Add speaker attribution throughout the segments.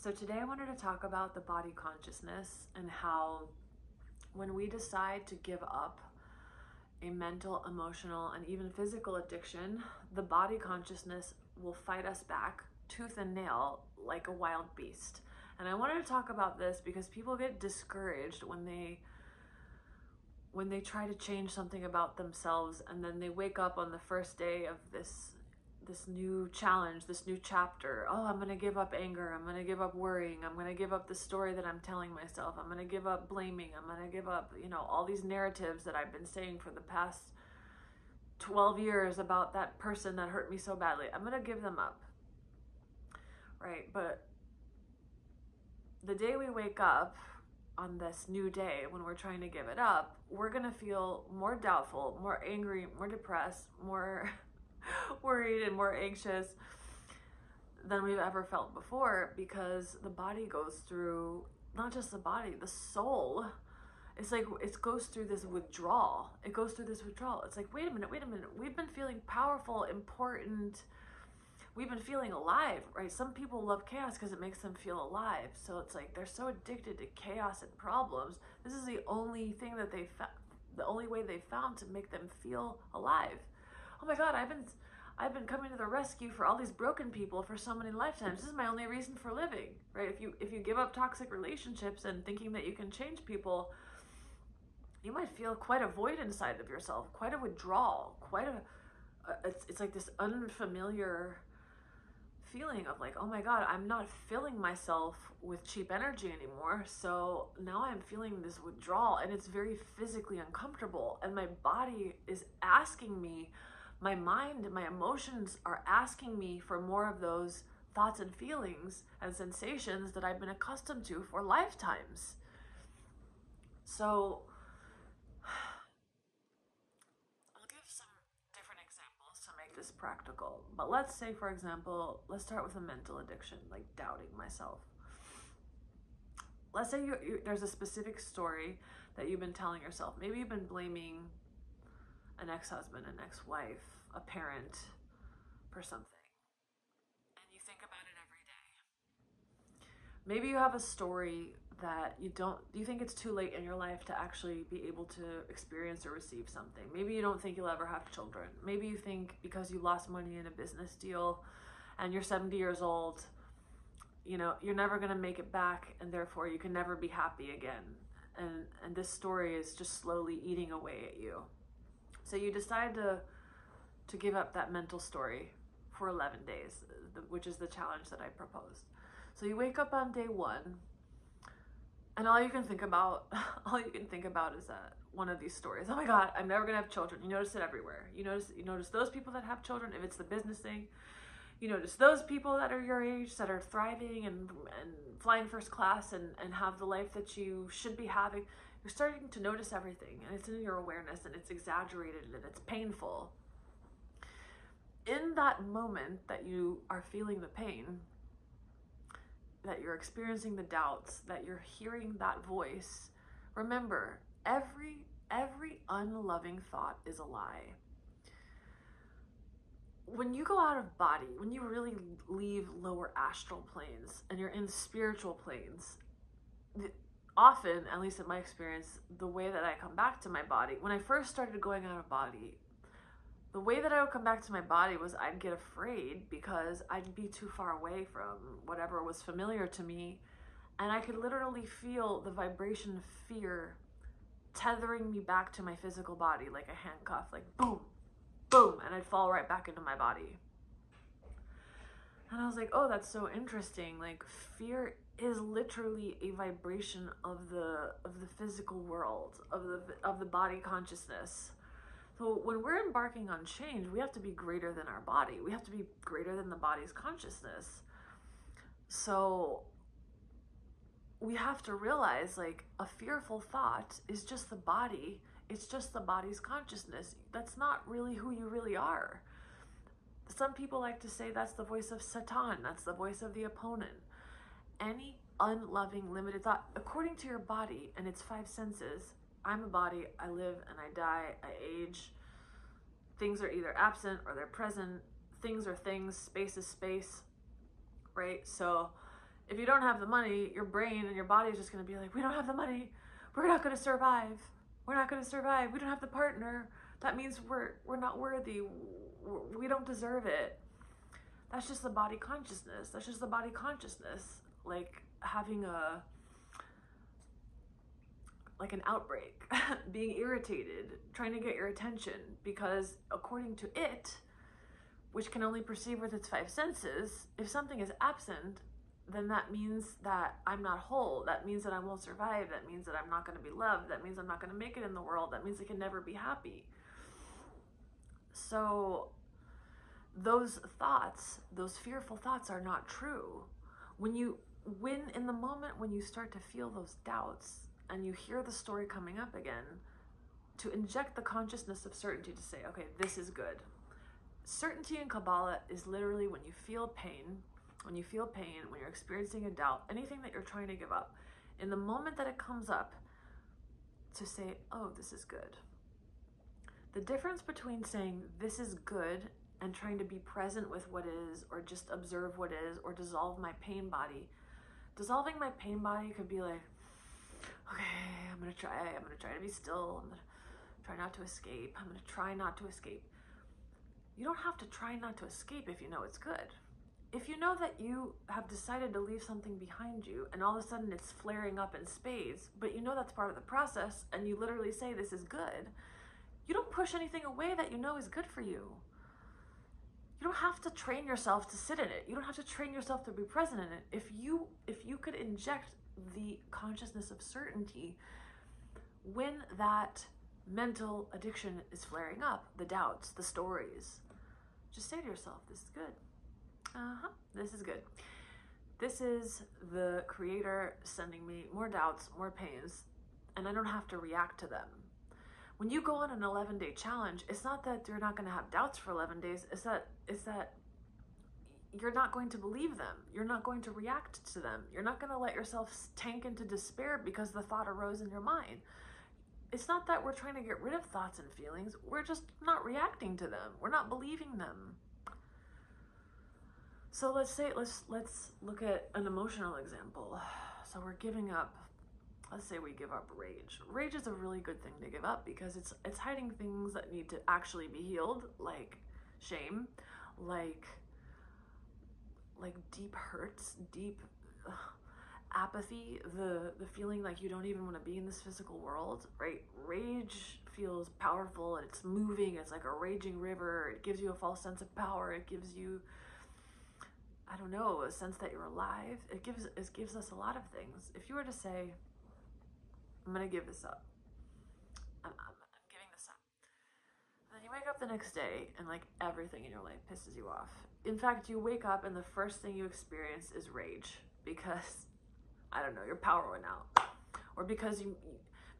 Speaker 1: So today I wanted to talk about the body consciousness and how when we decide to give up a mental, emotional, and even physical addiction, the body consciousness will fight us back tooth and nail like a wild beast. And I wanted to talk about this because people get discouraged when they try to change something about themselves, and then they wake up on the first day of this new challenge, this new chapter. Oh, I'm going to give up anger. I'm going to give up worrying. I'm going to give up the story that I'm telling myself. I'm going to give up blaming. I'm going to give up, all these narratives that I've been saying for the past 12 years about that person that hurt me so badly. I'm going to give them up. Right? But the day we wake up on this new day, when we're trying to give it up, we're going to feel more doubtful, more angry, more depressed, more worried and more anxious than we've ever felt before, because the body goes through, not just the body, the soul. It's like it goes through this withdrawal. It's like, wait a minute. We've been feeling powerful, important. We've been feeling alive, right? Some people love chaos because it makes them feel alive. So it's like they're so addicted to chaos and problems. This is the only thing that the only way they found to make them feel alive. Oh my God, I've been coming to the rescue for all these broken people for so many lifetimes. This is my only reason for living, right? If you give up toxic relationships and thinking that you can change people, you might feel quite a void inside of yourself, quite a withdrawal, it's like this unfamiliar feeling of like, oh my God, I'm not filling myself with cheap energy anymore. So now I'm feeling this withdrawal, and it's very physically uncomfortable. And my body is asking me, my mind, my emotions are asking me for more of those thoughts and feelings and sensations that I've been accustomed to for lifetimes. So I'll give some different examples to make this practical. But let's say, for example, let's start with a mental addiction, like doubting myself. Let's say there's a specific story that you've been telling yourself. Maybe you've been blaming an ex-husband, an ex-wife, a parent for something, and you think about it every day. Maybe you have a story that you think it's too late in your life to actually be able to experience or receive something. Maybe you don't think you'll ever have children. Maybe you think because you lost money in a business deal and you're 70 years old, you're never going to make it back, and therefore you can never be happy again. And this story is just slowly eating away at you. So you decide to give up that mental story for 11 days, which is the challenge that I proposed. So you wake up on day 1, and all you can think about is that one of these stories. Oh my God, I'm never gonna have children. You notice it everywhere. You notice those people that have children, if it's the business thing. You notice those people that are your age that are thriving and flying first class and have the life that you should be having. You're starting to notice everything, and it's in your awareness, and it's exaggerated, and it's painful. In that moment that you are feeling the pain, that you're experiencing the doubts, that you're hearing that voice, remember, every unloving thought is a lie. When you go out of body, when you really leave lower astral planes and you're in spiritual planes, often, at least in my experience, the way that I come back to my body, when I first started going out of body, the way that I would come back to my body was I'd get afraid because I'd be too far away from whatever was familiar to me, and I could literally feel the vibration of fear tethering me back to my physical body like a handcuff, like boom, boom, and I'd fall right back into my body. And I was like, oh, that's so interesting. Like, fear is literally a vibration of the physical world, of the body consciousness. So when we're embarking on change, we have to be greater than our body. We have to be greater than the body's consciousness. So we have to realize, like, a fearful thought is just the body. It's just the body's consciousness. That's not really who you really are. Some people like to say that's the voice of Satan. That's the voice of the opponent. Any unloving, limited thought, according to your body and its 5 senses, I'm a body, I live and I die, I age. Things are either absent or they're present. Things are things, space is space, right? So If you don't have the money, your brain and your body is just going to be like, we don't have the money. We're not going to survive. We're not going to survive. We don't have the partner. That means we're not worthy. We don't deserve it. That's just the body consciousness. That's just the body consciousness. Like having like an outbreak, being irritated, trying to get your attention, because according to it, which can only perceive with its five senses, if something is absent, then that means that I'm not whole. That means that I won't survive. That means that I'm not going to be loved. That means I'm not going to make it in the world. That means I can never be happy. So those thoughts, those fearful thoughts are not true. When in the moment when you start to feel those doubts and you hear the story coming up again, to inject the consciousness of certainty, to say, okay, this is good. Certainty in Kabbalah is literally when you feel pain, when you're experiencing a doubt, anything that you're trying to give up, in the moment that it comes up, to say, oh, this is good. The difference between saying this is good and trying to be present with what is, or just observe what is, or dissolve my pain body. Dissolving my pain body could be like, okay, I'm gonna try to be still. I'm gonna try not to escape. I'm gonna try not to escape. You don't have to try not to escape if you know it's good. If you know that you have decided to leave something behind you and all of a sudden it's flaring up in spades, but you know that's part of the process, and you literally say this is good, you don't push anything away that you know is good for you. You don't have to train yourself to sit in it. You don't have to train yourself to be present in it. If you could inject the consciousness of certainty when that mental addiction is flaring up, the doubts, the stories, just say to yourself, this is good. This is good. This is the Creator sending me more doubts, more pains, and I don't have to react to them. When you go on an 11-day challenge, it's not that you're not going to have doubts for 11 days. It's that you're not going to believe them. You're not going to react to them. You're not going to let yourself tank into despair because the thought arose in your mind. It's not that we're trying to get rid of thoughts and feelings. We're just not reacting to them. We're not believing them. So let's look at an emotional example. So we're giving up. Let's say we give up rage. Rage is a really good thing to give up because it's hiding things that need to actually be healed, like shame, like deep hurts, deep apathy, the feeling like you don't even want to be in this physical world, right? Rage feels powerful, and it's moving. It's like a raging river. It gives you a false sense of power. It gives you, I don't know, a sense that you're alive. It gives us a lot of things. If you were to say, I'm going to give this up. I'm giving this up. And then you wake up the next day and like everything in your life pisses you off. In fact, you wake up and the first thing you experience is rage because, I don't know, your power went out. Or because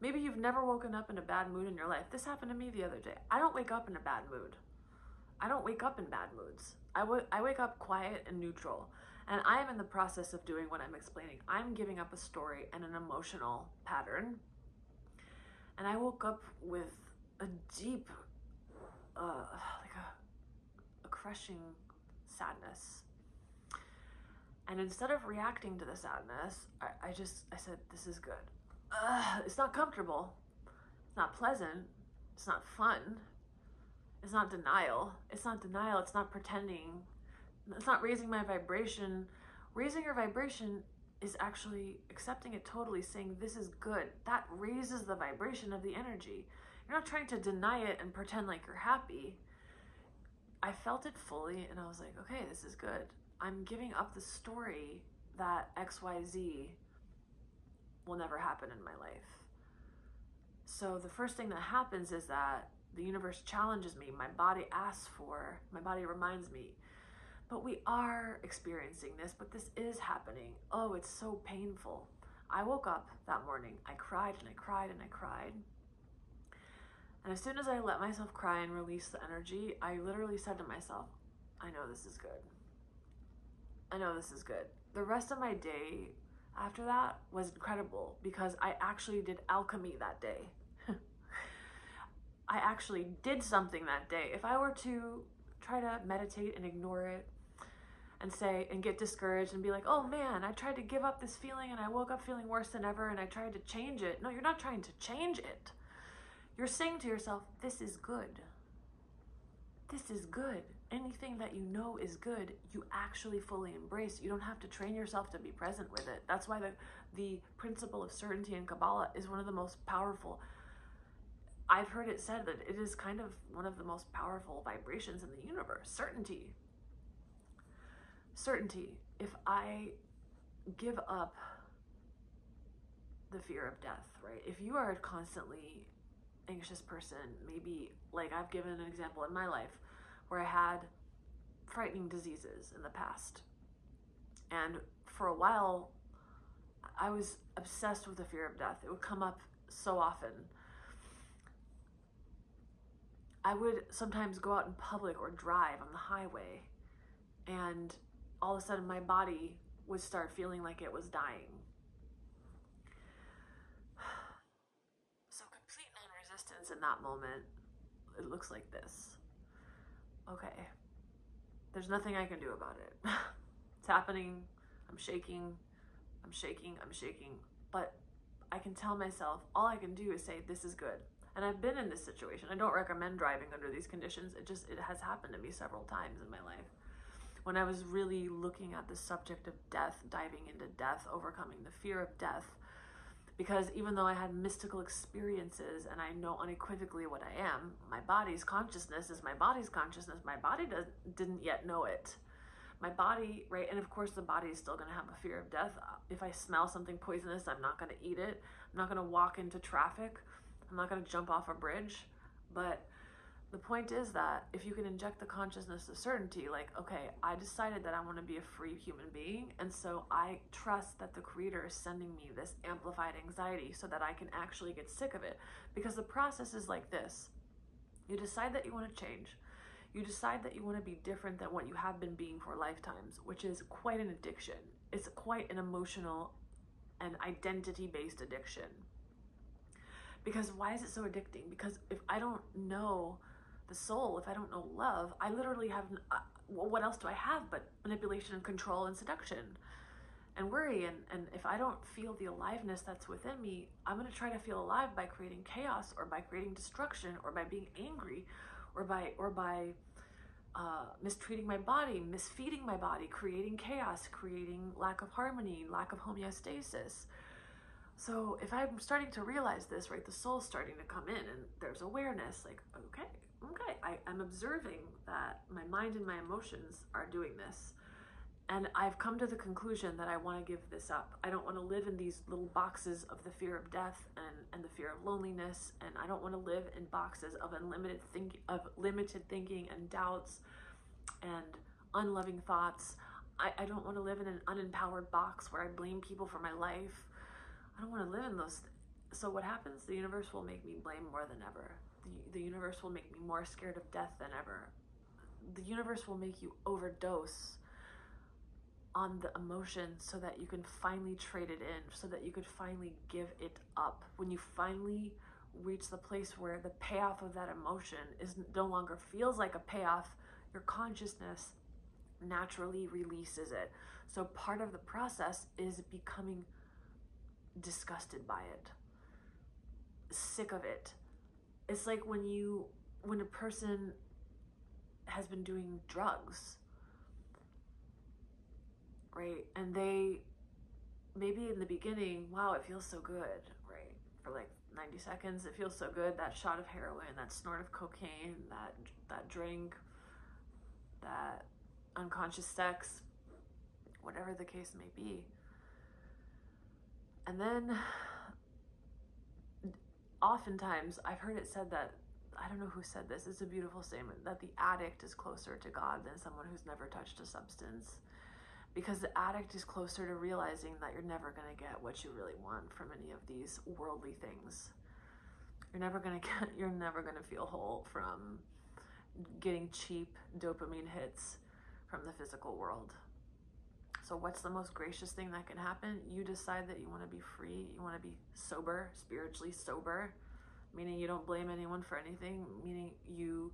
Speaker 1: maybe you've never woken up in a bad mood in your life. This happened to me the other day. I don't wake up in a bad mood. I don't wake up in bad moods. I wake up quiet and neutral. And I am in the process of doing what I'm explaining. I'm giving up a story and an emotional pattern. And I woke up with a deep, like a crushing sadness. And instead of reacting to the sadness, I said, this is good. It's not comfortable. It's not pleasant. It's not fun. It's not denial. It's not denial. It's not pretending. It's not raising my vibration. Raising your vibration is actually accepting it totally, saying this is good. That raises the vibration of the energy. You're not trying to deny it and pretend like you're happy. I felt it fully and I was like, okay, this is good. I'm giving up the story that XYZ will never happen in my life. So the first thing that happens is that the universe challenges me. My body asks for, my body reminds me, but we are experiencing this, but this is happening. Oh, it's so painful. I woke up that morning. I cried and I cried and I cried. And as soon as I let myself cry and release the energy, I literally said to myself, I know this is good. I know this is good. The rest of my day after that was incredible because I actually did alchemy that day. I actually did something that day. If I were to try to meditate and ignore it and say, and get discouraged and be like, oh man, I tried to give up this feeling and I woke up feeling worse than ever and I tried to change it. No, you're not trying to change it. You're saying to yourself, this is good. This is good. Anything that you know is good, you actually fully embrace. You don't have to train yourself to be present with it. That's why the principle of certainty in Kabbalah is one of the most powerful. I've heard it said that it is kind of one of the most powerful vibrations in the universe. Certainty. Certainty. If I give up the fear of death, right? If you are a constantly anxious person, maybe like I've given an example in my life where I had frightening diseases in the past. And for a while, I was obsessed with the fear of death. It would come up so often. I would sometimes go out in public or drive on the highway, and all of a sudden my body would start feeling like it was dying. So complete non-resistance in that moment, it looks like this. Okay, there's nothing I can do about it. It's happening, I'm shaking, but I can tell myself, all I can do is say, this is good. And I've been in this situation. I don't recommend driving under these conditions. It has happened to me several times in my life. When I was really looking at the subject of death, diving into death, overcoming the fear of death, because even though I had mystical experiences and I know unequivocally what I am, my body's consciousness is my body's consciousness. My body didn't yet know it. My body, right? And of course the body is still going to have a fear of death. If I smell something poisonous, I'm not going to eat it. I'm not going to walk into traffic. I'm not going to jump off a bridge. But the point is that if you can inject the consciousness of certainty, like, okay, I decided that I want to be a free human being, and so I trust that the Creator is sending me this amplified anxiety so that I can actually get sick of it. Because the process is like this. You decide that you want to change. You decide that you want to be different than what you have been being for lifetimes, which is quite an addiction. It's quite an emotional and identity-based addiction. Because why is it so addicting? Because if I don't know the soul, if I don't know love, I literally have, what else do I have but manipulation and control and seduction and worry? And if I don't feel the aliveness that's within me, I'm going to try to feel alive by creating chaos or by creating destruction or by being angry or by mistreating my body, misfeeding my body, creating chaos, creating lack of harmony, lack of homeostasis. So if I'm starting to realize this, right, the soul's starting to come in and there's awareness, like, okay, I'm observing that my mind and my emotions are doing this. And I've come to the conclusion that I want to give this up. I don't want to live in these little boxes of the fear of death and the fear of loneliness. And I don't want to live in boxes of limited thinking and doubts and unloving thoughts. I don't want to live in an unempowered box where I blame people for my life. I don't want to live in those. So what happens? The universe will make me blame more than ever. The universe will make me more scared of death than ever. The universe will make you overdose on the emotion so that you can finally trade it in, so that you could finally give it up. When you finally reach the place where the payoff of that emotion is no longer feels like a payoff, your consciousness naturally releases it. So part of the process is becoming disgusted by it, sick of it. It's like when a person has been doing drugs, right? And they, maybe in the beginning, wow, it feels so good, right? For like 90 seconds, it feels so good. That shot of heroin, that snort of cocaine, that drink, that unconscious sex, whatever the case may be. And then oftentimes I've heard it said that, I don't know who said this, it's a beautiful statement, that the addict is closer to God than someone who's never touched a substance. Because the addict is closer to realizing that you're never going to get what you really want from any of these worldly things. You're never going to feel whole from getting cheap dopamine hits from the physical world. So what's the most gracious thing that can happen? You decide that you want to be free, you want to be sober, spiritually sober, meaning you don't blame anyone for anything, meaning you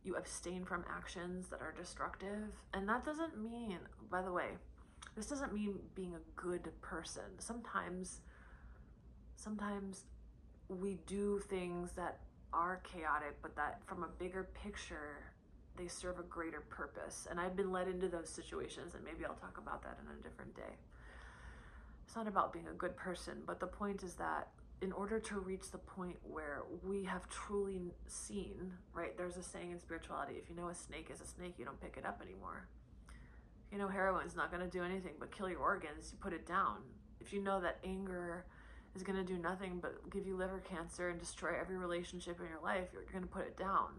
Speaker 1: You abstain from actions that are destructive. And that doesn't mean, by the way, this doesn't mean being a good person. Sometimes we do things that are chaotic, but that from a bigger picture, they serve a greater purpose. And I've been led into those situations, and maybe I'll talk about that in a different day. It's not about being a good person, but the point is that in order to reach the point where we have truly seen, right? There's a saying in spirituality, if you know a snake is a snake, you don't pick it up anymore. If you know heroin's not going to do anything but kill your organs, you put it down. If you know that anger is going to do nothing but give you liver cancer and destroy every relationship in your life, you're going to put it down,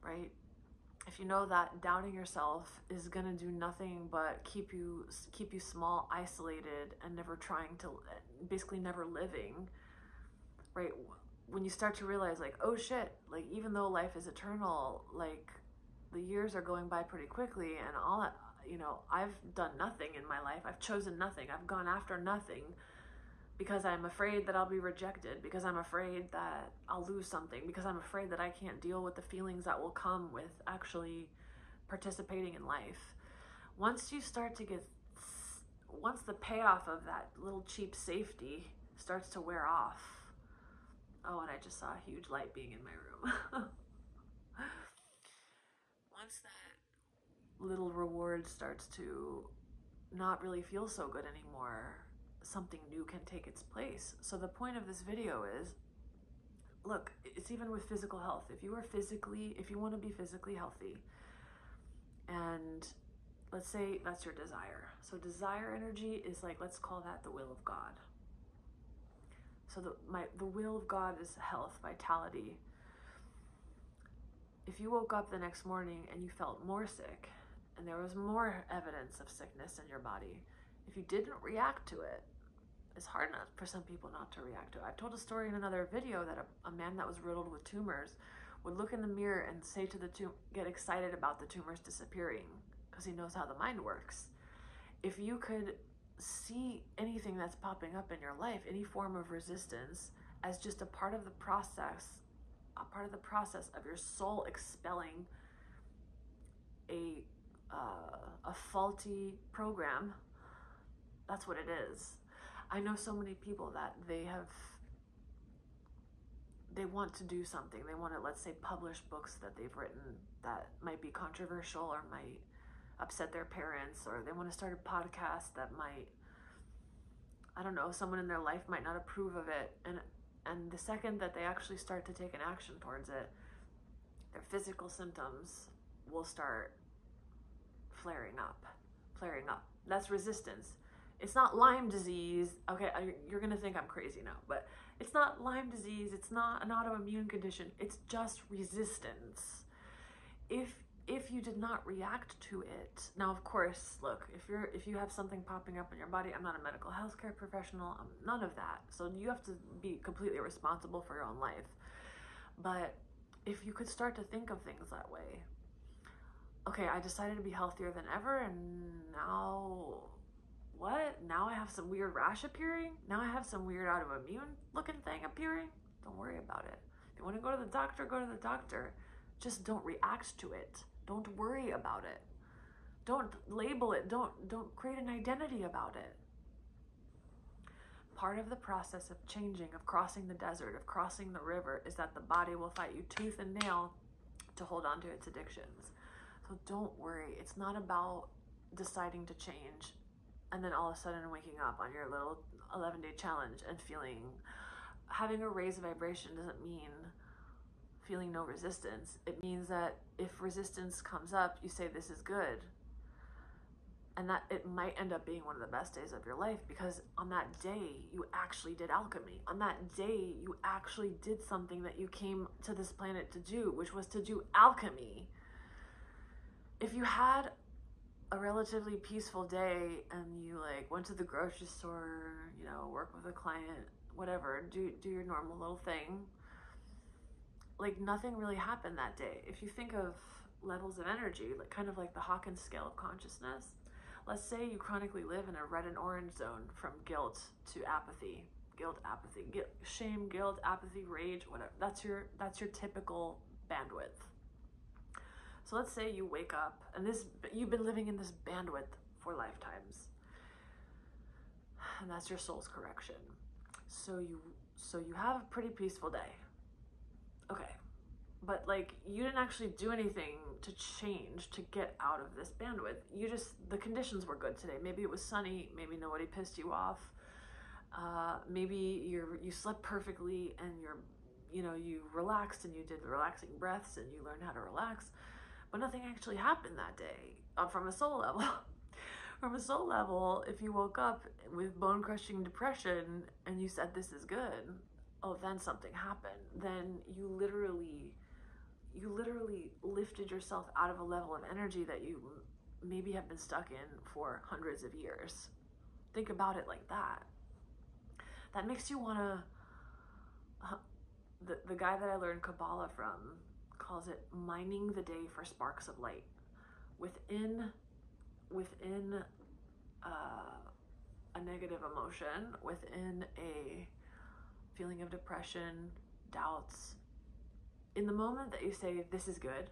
Speaker 1: right? If you know that doubting yourself is going to do nothing but keep you small, isolated, and never trying to, basically never living, right? When you start to realize, like, oh shit, like, even though life is eternal, like, the years are going by pretty quickly, and all that, you know, I've done nothing in my life. I've chosen nothing. I've gone after nothing because I'm afraid that I'll be rejected, because I'm afraid that I'll lose something, because I'm afraid that I can't deal with the feelings that will come with actually participating in life. Once the payoff of that little cheap safety starts to wear off, oh, and I just saw a huge light being in my room. Once that little reward starts to not really feel so good anymore, something new can take its place. So the point of this video is, look, it's even with physical health. If you want to be physically healthy, and let's say that's your desire. So desire energy is like, let's call that the will of God. So the will of God is health, vitality. If you woke up the next morning and you felt more sick, and there was more evidence of sickness in your body, if you didn't react to it, it's hard enough for some people not to react to it. I've told a story in another video that a man that was riddled with tumors would look in the mirror and say to the get excited about the tumors disappearing, because he knows how the mind works. If you could see anything that's popping up in your life, any form of resistance, as just a part of the process of your soul expelling a faulty program, that's what it is. I know so many people that they want to do something. They want to, let's say, publish books that they've written that might be controversial or might upset their parents, or they want to start a podcast that might, I don't know, someone in their life might not approve of it. And the second that they actually start to take an action towards it, their physical symptoms will start flaring up. That's resistance. It's not Lyme disease. Okay, you're going to think I'm crazy now, but it's not Lyme disease. It's not an autoimmune condition. It's just resistance. If you did not react to it, now of course, look, if you have something popping up in your body, I'm not a medical healthcare professional. I'm none of that. So you have to be completely responsible for your own life. But if you could start to think of things that way, okay, I decided to be healthier than ever, and now what? Now I have some weird rash appearing? Now I have some weird autoimmune looking thing appearing? Don't worry about it. If you want to go to the doctor, go to the doctor. Just don't react to it. Don't worry about it. Don't label it. Don't create an identity about it. Part of the process of changing, of crossing the desert, of crossing the river, is that the body will fight you tooth and nail to hold on to its addictions. So don't worry. It's not about deciding to change and then all of a sudden waking up on your little 11-day challenge and having a raised vibration doesn't mean feeling no resistance. It means that if resistance comes up, you say, this is good. And that it might end up being one of the best days of your life, because on that day, you actually did alchemy. On that day, you actually did something that you came to this planet to do, which was to do alchemy. If you had a relatively peaceful day and you went to the grocery store, work with a client, whatever, do your normal little thing, nothing really happened that day. If you think of levels of energy, kind of like the Hawkins scale of consciousness, let's say you chronically live in a red and orange zone from guilt to apathy, shame, guilt, apathy, rage, whatever. That's your typical bandwidth. So let's say you wake up and you've been living in this bandwidth for lifetimes, and that's your soul's correction. So you have a pretty peaceful day. Okay. But like, you didn't actually do anything to change, to get out of this bandwidth. The conditions were good today. Maybe it was sunny, maybe nobody pissed you off. Maybe you slept perfectly and you relaxed and you did relaxing breaths and you learned how to relax, but nothing actually happened that day from a soul level. From a soul level, if you woke up with bone-crushing depression and you said this is good, oh, then something happened. Then you literally lifted yourself out of a level of energy that you maybe have been stuck in for hundreds of years. Think about it like that. That makes you want to, the guy that I learned Kabbalah from calls it mining the day for sparks of light. Within a negative emotion, within a feeling of depression, doubts, in the moment that you say, this is good,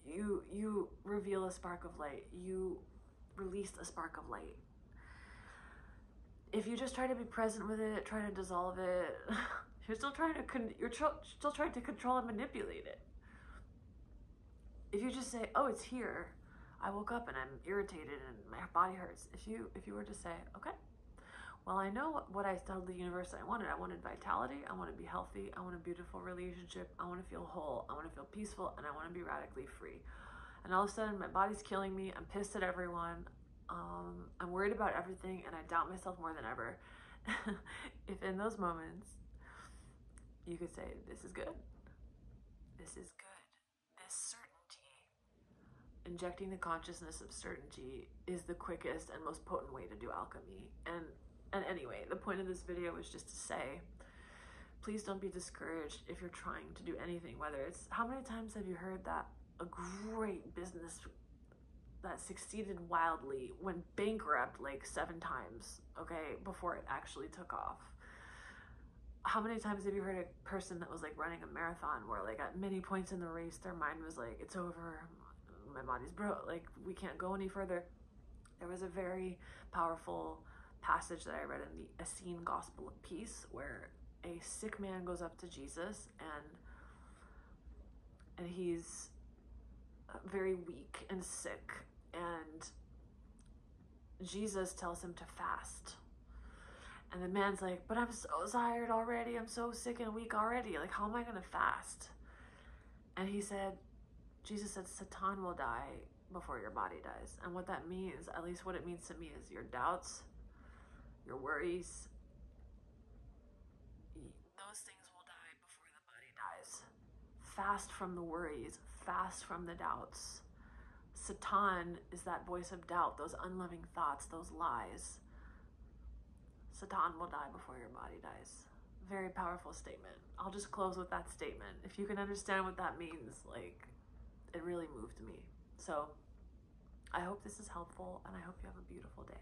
Speaker 1: you reveal a spark of light. You released a spark of light. If you just try to be present with it, try to dissolve it, you're still trying to control and manipulate it. If you just say, oh, it's here, I woke up and I'm irritated and my body hurts. If you were to say, okay, well, I know what I told the universe I wanted. I wanted vitality, I want to be healthy, I want a beautiful relationship, I want to feel whole, I want to feel peaceful, and I want to be radically free. And all of a sudden, my body's killing me, I'm pissed at everyone, I'm worried about everything, and I doubt myself more than ever. If in those moments, you could say, this is good, this is good, this certainty. Injecting the consciousness of certainty is the quickest and most potent way to do alchemy. And anyway, the point of this video is just to say, please don't be discouraged if you're trying to do anything, whether it's, how many times have you heard that a great business that succeeded wildly went bankrupt like 7 times, okay, before it actually took off? How many times have you heard a person that was like running a marathon where like at many points in the race, their mind was like, it's over, my body's broke, like we can't go any further? There was a very powerful passage that I read in the Essene Gospel of Peace where a sick man goes up to Jesus and he's very weak and sick, and Jesus tells him to fast. And the man's like, but I'm so tired already, I'm so sick and weak already, like how am I going to fast? And Jesus said, Satan will die before your body dies. And what that means, at least what it means to me, is your doubts, your worries, those things will die before the body dies. Fast from the worries, fast from the doubts. Satan is that voice of doubt, those unloving thoughts, those lies. Satan will die before your body dies. Very powerful statement. I'll just close with that statement. If you can understand what that means, like, it really moved me. So I hope this is helpful, and I hope you have a beautiful day.